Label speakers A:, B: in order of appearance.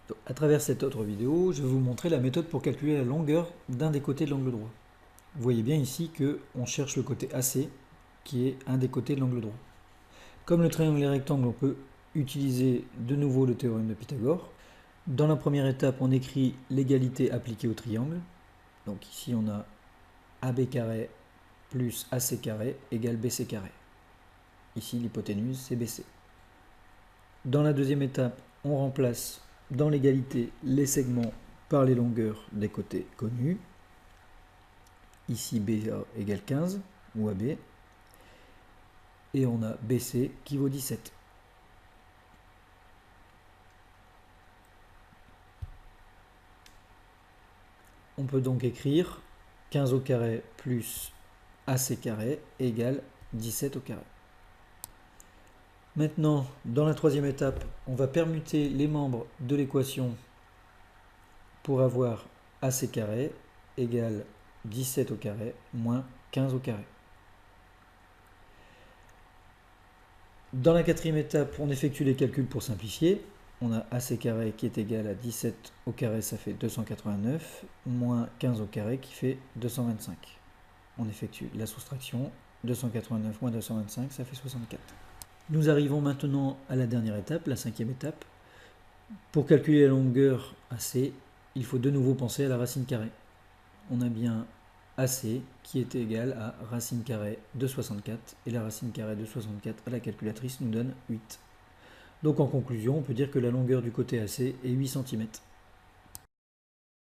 A: Donc, à travers cette autre vidéo, je vais vous montrer la méthode pour calculer la longueur d'un des côtés de l'angle droit. Vous voyez bien ici qu'on cherche le côté AC, qui est un des côtés de l'angle droit. Comme le triangle est rectangle, on peut utiliser de nouveau le théorème de Pythagore. Dans la première étape, on écrit l'égalité appliquée au triangle. Donc ici, on a AB carré plus AC carré égale BC carré. Ici, l'hypoténuse, c'est BC. Dans la deuxième étape, on remplace dans l'égalité les segments par les longueurs des côtés connus. Ici, BA égale 15, ou AB. Et on a BC qui vaut 17. On peut donc écrire 15 au carré plus AC carré égale 17 au carré. Maintenant, dans la troisième étape, on va permuter les membres de l'équation pour avoir AC carré égale 17 au carré moins 15 au carré. Dans la quatrième étape, on effectue les calculs pour simplifier. On a AC carré qui est égal à 17 au carré, ça fait 289, moins 15 au carré qui fait 225. On effectue la soustraction, 289 moins 225, ça fait 64. Nous arrivons maintenant à la dernière étape, la cinquième étape. Pour calculer la longueur AC, il faut de nouveau penser à la racine carrée. On a bien AC qui est égal à racine carrée de 64, et la racine carrée de 64 à la calculatrice nous donne 8. Donc en conclusion, on peut dire que la longueur du côté AC est 8 cm.